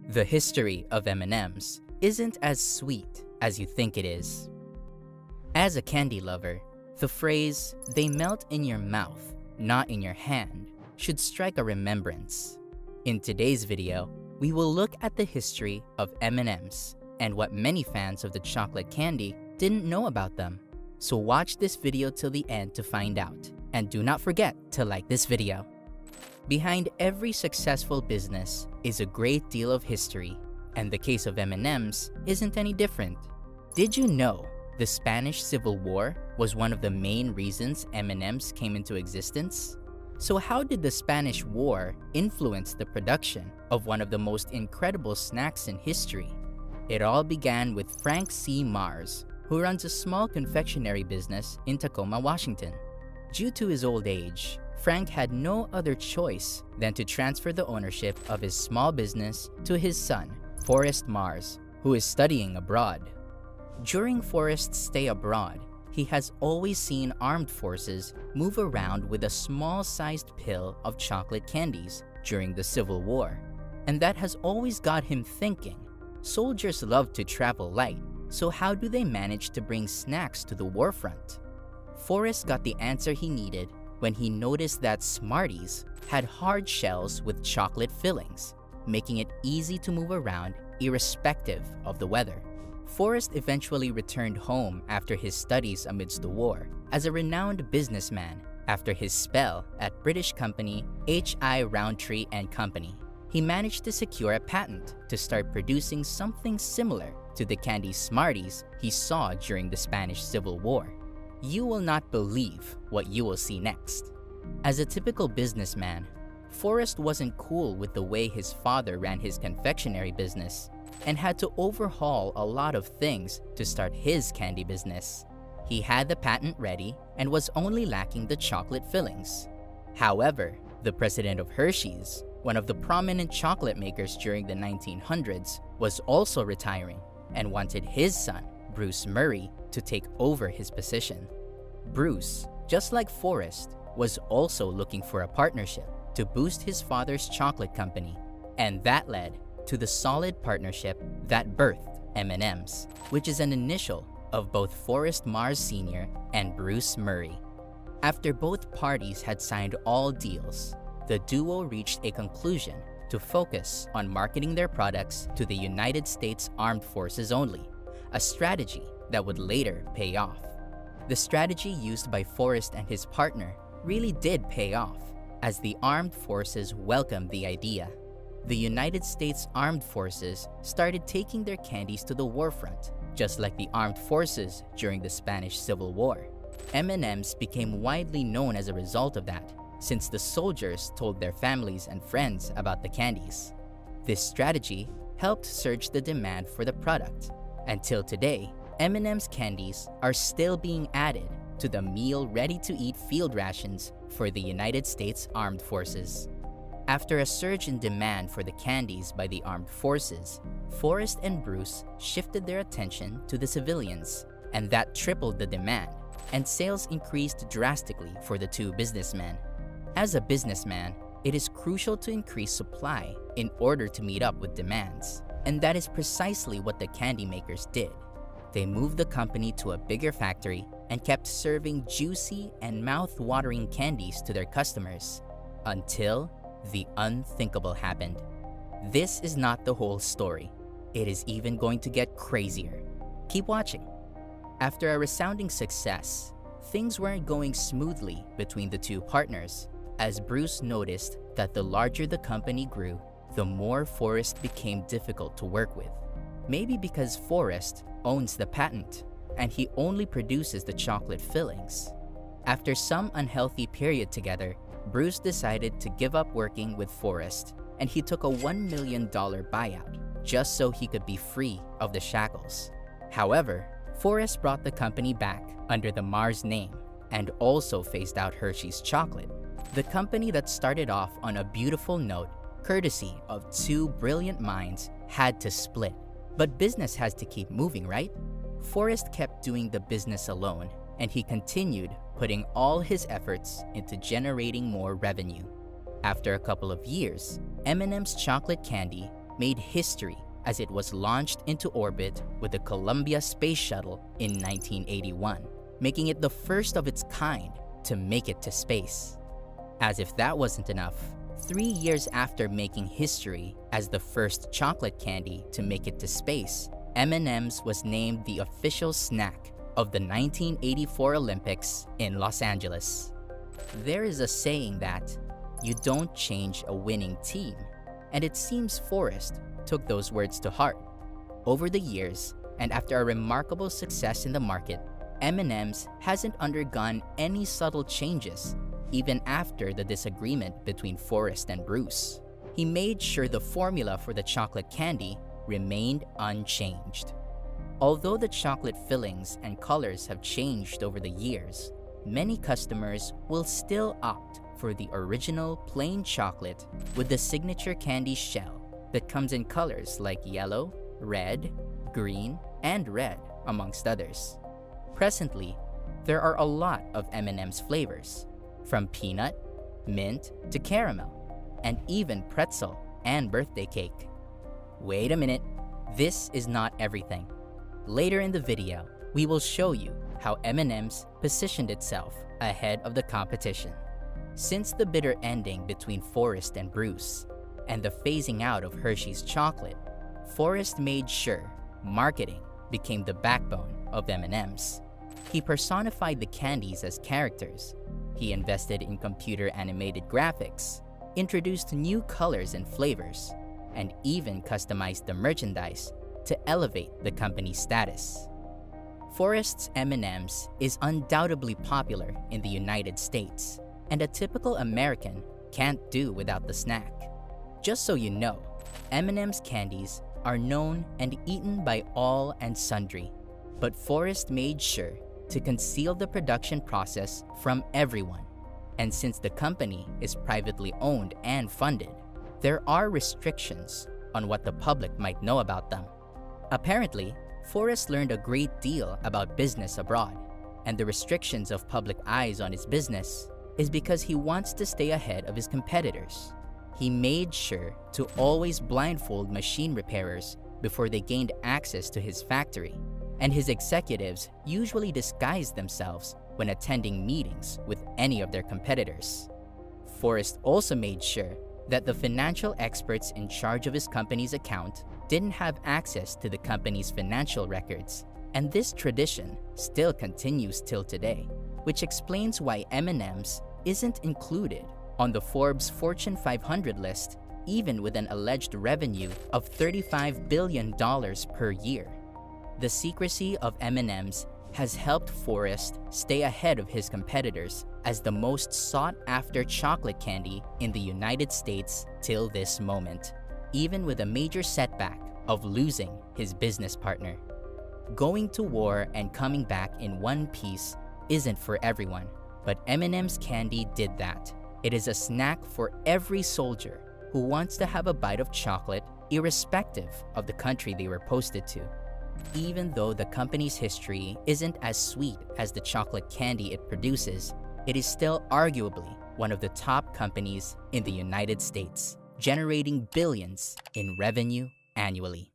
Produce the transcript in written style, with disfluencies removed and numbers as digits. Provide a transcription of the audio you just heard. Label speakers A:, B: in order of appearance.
A: The history of M&Ms isn't as sweet as you think it is. As a candy lover, the phrase, "they melt in your mouth, not in your hand," should strike a remembrance. In today's video, we will look at the history of M&Ms and what many fans of the chocolate candy didn't know about them. So watch this video till the end to find out, and do not forget to like this video. Behind every successful business is a great deal of history, and the case of M&Ms isn't any different. Did you know the Spanish Civil War was one of the main reasons M&Ms came into existence? So how did the Spanish War influence the production of one of the most incredible snacks in history? It all began with Frank C. Mars, who runs a small confectionery business in Tacoma, Washington. Due to his old age, Frank had no other choice than to transfer the ownership of his small business to his son, Forrest Mars, who is studying abroad. During Forrest's stay abroad, he has always seen armed forces move around with a small-sized pill of chocolate candies during the Civil War. And that has always got him thinking, soldiers love to travel light, so how do they manage to bring snacks to the war front? Forrest got the answer he needed when he noticed that Smarties had hard shells with chocolate fillings, making it easy to move around irrespective of the weather. Forrest eventually returned home after his studies amidst the war as a renowned businessman after his spell at British company H.I. Rowntree and Company. He managed to secure a patent to start producing something similar to the candy Smarties he saw during the Spanish Civil War. You will not believe what you will see next. As a typical businessman, Forrest wasn't cool with the way his father ran his confectionery business and had to overhaul a lot of things to start his candy business. He had the patent ready and was only lacking the chocolate fillings. However, the president of Hershey's, one of the prominent chocolate makers during the 1900s, was also retiring and wanted his son, Bruce Murray, to take over his position. Bruce, just like Forrest, was also looking for a partnership to boost his father's chocolate company, and that led to the solid partnership that birthed M&Ms, which is an initial of both Forrest Mars Sr. and Bruce Murray. After both parties had signed all deals, the duo reached a conclusion to focus on marketing their products to the United States Armed Forces only, a strategy that would later pay off. The strategy used by Forrest and his partner really did pay off, as the armed forces welcomed the idea. The United States Armed Forces started taking their candies to the war front, just like the armed forces during the Spanish Civil War. M&Ms became widely known as a result of that, since the soldiers told their families and friends about the candies. This strategy helped surge the demand for the product. Until today, M&M's candies are still being added to the meal ready-to-eat field rations for the United States Armed Forces. After a surge in demand for the candies by the armed forces, Forrest and Bruce shifted their attention to the civilians, and that tripled the demand, and sales increased drastically for the two businessmen. As a businessman, it is crucial to increase supply in order to meet up with demands, and that is precisely what the candy makers did. They moved the company to a bigger factory and kept serving juicy and mouth-watering candies to their customers, until the unthinkable happened. This is not the whole story. It is even going to get crazier. Keep watching. After a resounding success, things weren't going smoothly between the two partners, as Bruce noticed that the larger the company grew, the more Forrest became difficult to work with. Maybe because Forrest owns the patent, and he only produces the chocolate fillings. After some unhealthy period together, Bruce decided to give up working with Forrest, and he took a $1 million buyout just so he could be free of the shackles. However, Forrest brought the company back under the Mars name and also phased out Hershey's chocolate. The company that started off on a beautiful note, courtesy of two brilliant minds, had to split. But business has to keep moving, right? Forrest kept doing the business alone, and he continued putting all his efforts into generating more revenue. After a couple of years, M&M's chocolate candy made history as it was launched into orbit with the Columbia Space Shuttle in 1981, making it the first of its kind to make it to space. As if that wasn't enough, 3 years after making history as the first chocolate candy to make it to space, M&M's was named the official snack of the 1984 Olympics in Los Angeles. There is a saying that you don't change a winning team, and it seems Forrest took those words to heart. Over the years, and after a remarkable success in the market, M&M's hasn't undergone any subtle changes, even after the disagreement between Forrest and Bruce. He made sure the formula for the chocolate candy remained unchanged. Although the chocolate fillings and colors have changed over the years, many customers will still opt for the original plain chocolate with the signature candy shell that comes in colors like yellow, red, green, and red, amongst others. Presently, there are a lot of M&M's flavors, from peanut, mint, to caramel, and even pretzel and birthday cake. Wait a minute, this is not everything. Later in the video, we will show you how M&M's positioned itself ahead of the competition. Since the bitter ending between Forrest and Bruce, and the phasing out of Hershey's chocolate, Forrest made sure marketing became the backbone of M&M's. He personified the candies as characters. He invested in computer-animated graphics, introduced new colors and flavors, and even customized the merchandise to elevate the company's status. Forrest's M&M's is undoubtedly popular in the United States, and a typical American can't do without the snack. Just so you know, M&M's candies are known and eaten by all and sundry, but Forrest made sure to conceal the production process from everyone. And since the company is privately owned and funded, there are restrictions on what the public might know about them. Apparently, Forrest learned a great deal about business abroad, and the restrictions of public eyes on his business is because he wants to stay ahead of his competitors. He made sure to always blindfold machine repairers before they gained access to his factory, and his executives usually disguised themselves when attending meetings with any of their competitors. Forrest also made sure that the financial experts in charge of his company's account didn't have access to the company's financial records, and this tradition still continues till today, which explains why M&M's isn't included on the Forbes Fortune 500 list, even with an alleged revenue of $35 billion per year. The secrecy of M&M's has helped Forrest stay ahead of his competitors as the most sought-after chocolate candy in the United States till this moment, even with a major setback of losing his business partner. Going to war and coming back in one piece isn't for everyone, but M&M's candy did that. It is a snack for every soldier who wants to have a bite of chocolate irrespective of the country they were posted to. Even though the company's history isn't as sweet as the chocolate candy it produces, it is still arguably one of the top companies in the United States, generating billions in revenue annually.